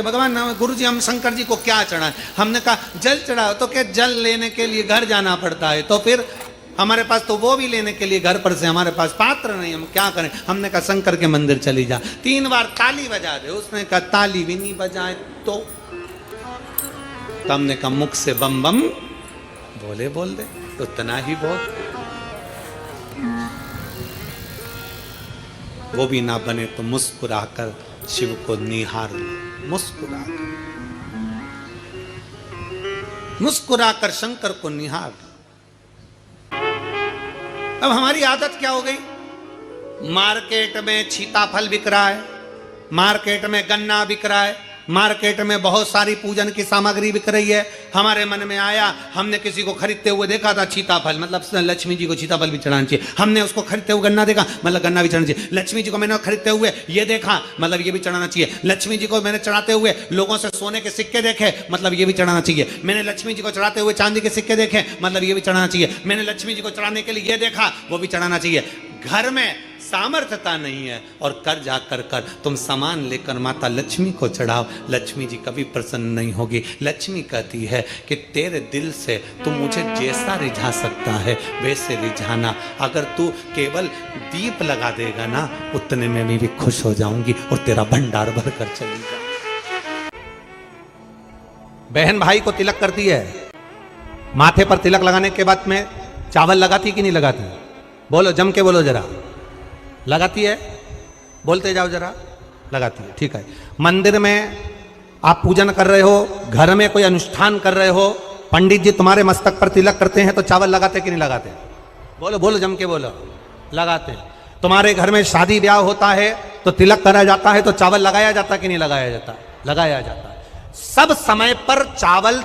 भगवान गुरुजी हम शंकर जी को क्या चढ़ाएं? हमने कहा जल चढ़ाओ। तो क्या जल लेने के लिए घर जाना पड़ता है? तो फिर हमारे पास तो वो भी लेने के लिए घर पर से हमारे पास पात्र नहीं, हम क्या करें? हमने कहा शंकर के मंदिर चली जा, 3 बार ताली बजा दे। उसने कहा ताली भी नहीं बजाए तो हमने कहा मुख से बम बम बोल दे, उतना ही बहुत। वो भी ना बने तो मुस्कुराकर शिव को निहार लो। मुस्कुराकर शंकर को निहार। अब हमारी आदत क्या हो गई? मार्केट में सीताफल बिक रहा है, मार्केट में गन्ना बिक रहा है, मार्केट में बहुत सारी पूजन की सामग्री बिक रही है। हमारे मन में आया, हमने किसी को खरीदते हुए देखा था सीताफल, मतलब लक्ष्मी जी को सीताफल भी चढ़ाना चाहिए। हमने उसको खरीदते हुए गन्ना देखा, मतलब गन्ना भी चढ़ाना चाहिए। लक्ष्मी जी को मैंने खरीदते हुए ये देखा, मतलब ये भी चढ़ाना चाहिए। लक्ष्मी जी को मैंने चढ़ाते हुए लोगों से सोने के सिक्के देखे, मतलब ये भी चढ़ाना चाहिए। मैंने लक्ष्मी जी को चढ़ाते हुए चांदी के सिक्के देखे, मतलब ये भी चढ़ाना चाहिए। मैंने लक्ष्मी जी को चढ़ाने के लिए ये देखा, वो भी चढ़ाना चाहिए। घर में सामर्थ्यता नहीं है और कर जा कर तुम सामान लेकर माता लक्ष्मी को चढ़ाओ, लक्ष्मी जी कभी प्रसन्न नहीं होगी। लक्ष्मी कहती है कि तेरे दिल से तू मुझे जैसा रिझा सकता है वैसे रिझाना। अगर तू केवल दीप लगा देगा ना, उतने में मैं भी खुश हो जाऊंगी और तेरा भंडार भर कर चली जाऊंगी। बहन भाई को तिलक करती है, माथे पर तिलक लगाने के बाद में चावल लगाती कि नहीं लगाती? बोलो, जम के बोलो जरा। लगाती है? बोलते जाओ जरा। लगाती है, ठीक है। मंदिर में आप पूजन कर रहे हो, घर में कोई अनुष्ठान कर रहे हो, पंडित जी तुम्हारे मस्तक पर तिलक करते हैं तो चावल लगाते कि नहीं लगाते? बोलो बोलो, जम के बोलो। लगाते हैं। तुम्हारे घर में शादी ब्याह होता है तो तिलक करा जाता है तो चावल लगाया जाता कि नहीं लगाया जाता? लगाया जाता है। सब समय पर चावल,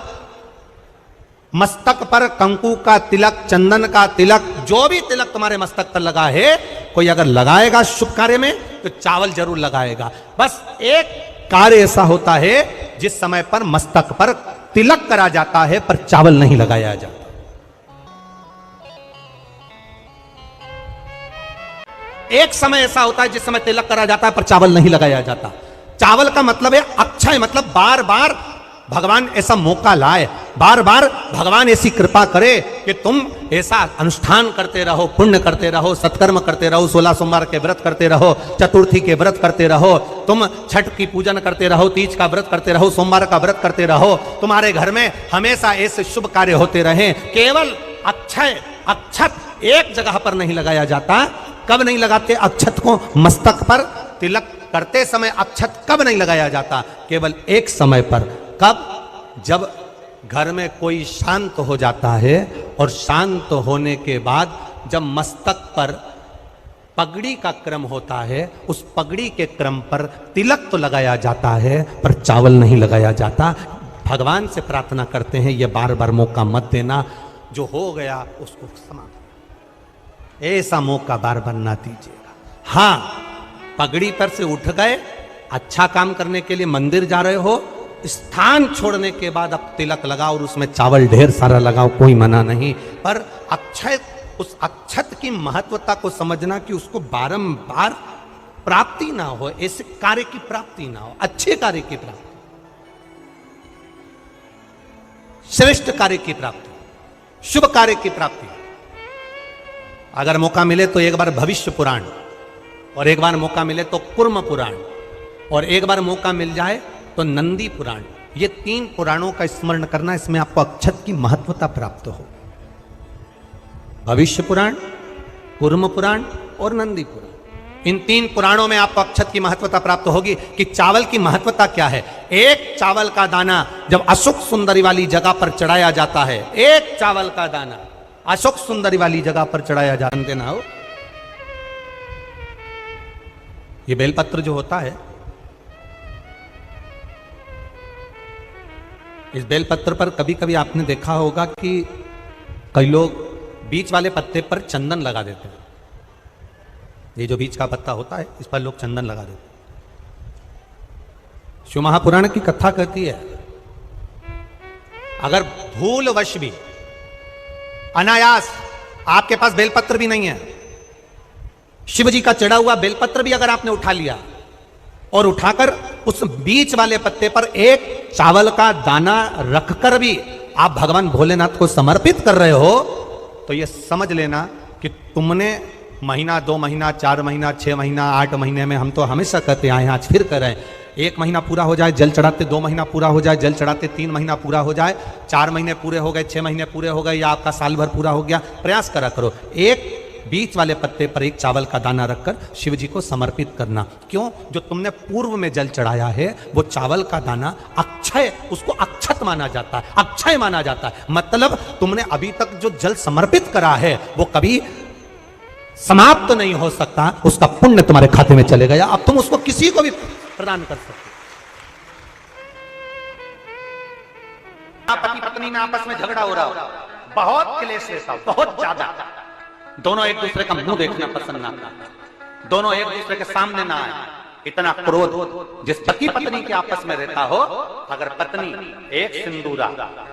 मस्तक पर कंकु का तिलक, चंदन का तिलक, जो भी तिलक तुम्हारे मस्तक पर लगा है, कोई अगर लगाएगा शुभ कार्य में तो चावल जरूर लगाएगा। बस एक कार्य ऐसा होता है जिस समय पर मस्तक पर तिलक करा जाता है पर चावल नहीं लगाया जाता। एक समय ऐसा होता है जिस समय तिलक करा जाता है पर चावल नहीं लगाया जाता। चावल का मतलब है अक्षय, मतलब बार बार भगवान ऐसा मौका लाए, बार बार भगवान ऐसी कृपा करे कि तुम ऐसा अनुष्ठान करते रहो, पुण्य करते रहो, सत्कर्म करते रहो, 16 सोमवार के व्रत करते रहो, चतुर्थी के व्रत करते रहो, तुम छठ की पूजन करते रहो, तीज का व्रत करते रहो, सोमवार का व्रत करते रहो। तुम्हारे घर में हमेशा ऐसे शुभ कार्य होते रहे। केवल अक्षय, अक्षत एक जगह पर नहीं लगाया जाता। कब नहीं लगाते अक्षत को? मस्तक पर तिलक करते समय अक्षत कब नहीं लगाया जाता? केवल एक समय पर। कब? जब घर में कोई शांत हो जाता है और शांत होने के बाद जब मस्तक पर पगड़ी का क्रम होता है, उस पगड़ी के क्रम पर तिलक तो लगाया जाता है पर चावल नहीं लगाया जाता। भगवान से प्रार्थना करते हैं ये बार बार मौका मत देना, जो हो गया उसको समाप्त, ऐसा मौका बार बार ना दीजिएगा। हाँ, पगड़ी पर से उठ गए, अच्छा काम करने के लिए मंदिर जा रहे हो, स्थान छोड़ने के बाद अब तिलक लगाओ और उसमें चावल ढेर सारा लगाओ, कोई मना नहीं। पर अक्षय, उस अक्षत की महत्वता को समझना कि उसको बारंबार प्राप्ति ना हो, ऐसे कार्य की प्राप्ति ना हो, अच्छे कार्य की प्राप्ति, श्रेष्ठ कार्य की प्राप्ति, शुभ कार्य की प्राप्ति। अगर मौका मिले तो एक बार भविष्य पुराण, और एक बार मौका मिले तो कुर्म पुराण, और एक बार मौका मिल जाए तो नंदी पुराण। ये 3 पुराणों का स्मरण करना, इसमें आपको अक्षत की महत्वता प्राप्त हो। भविष्य पुराण, कुर्म पुराण और नंदी पुराण, इन 3 पुराणों में आपको अक्षत की महत्वता प्राप्त होगी कि चावल की महत्वता क्या है। एक चावल का दाना जब अशोक सुंदरी वाली जगह पर चढ़ाया जाता है, एक चावल का दाना अशोक सुंदरी वाली जगह पर चढ़ाया जाते ना हो, ये बेलपत्र जो होता है, इस बेलपत्र पर कभी कभी आपने देखा होगा कि कई लोग बीच वाले पत्ते पर चंदन लगा देते हैं। ये जो बीच का पत्ता होता है इस पर लोग चंदन लगा देते हैं। शिव महापुराण की कथा कहती है, अगर भूलवश भी, अनायास, आपके पास बेलपत्र भी नहीं है, शिव जी का चढ़ा हुआ बेलपत्र भी अगर आपने उठा लिया और उठाकर उस बीच वाले पत्ते पर एक चावल का दाना रखकर भी आप भगवान भोलेनाथ को समर्पित कर रहे हो, तो ये समझ लेना कि तुमने महीना, 2 महीना, 4 महीना, 6 महीना, 8 महीने में, हम तो हमेशा कहते आए हैं, आज फिर कर रहे हैं, 1 महीना पूरा हो जाए जल चढ़ाते, 2 महीना पूरा हो जाए जल चढ़ाते, 3 महीना पूरा हो जाए, 4 महीने पूरे हो गए, 6 महीने पूरे हो गए, या आपका साल भर पूरा हो गया, प्रयास करा करो एक बीच वाले पत्ते पर एक चावल का दाना रखकर शिव जी को समर्पित करना। क्यों? जो तुमने पूर्व में जल चढ़ाया है वो चावल का दाना अक्षय, उसको अक्षत माना जाता है, अक्षय माना जाता है। मतलब तुमने अभी तक जो जल समर्पित करा है वो कभी समाप्त तो नहीं हो सकता, उसका पुण्य तुम्हारे खाते में चले गया, अब तुम उसको किसी को भी प्रदान कर सकते। पति पत्नी में आपस में झगड़ा हो रहा हो, बहुत क्लेश रहता हो, बहुत ज्यादा, दोनों एक दूसरे का मुंह देखना पसंद ना करते, दोनों एक दूसरे के सामने ना आए, इतना क्रोध जिस पति पत्नी के आपस में रहता हो, अगर पत्नी एक सिंदूरा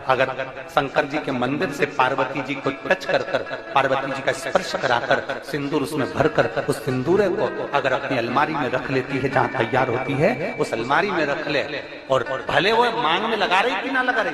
अगर शंकर जी के मंदिर से पार्वती जी को टच कर कर, पार्वती जी का स्पर्श कराकर सिंदूर उसमें भरकर उस सिंदूरे को अगर अपनी अलमारी में रख लेती है, जहां तैयार होती है उस अलमारी में रख ले, और भले वो मांग में लगा रही कि ना लगा रही,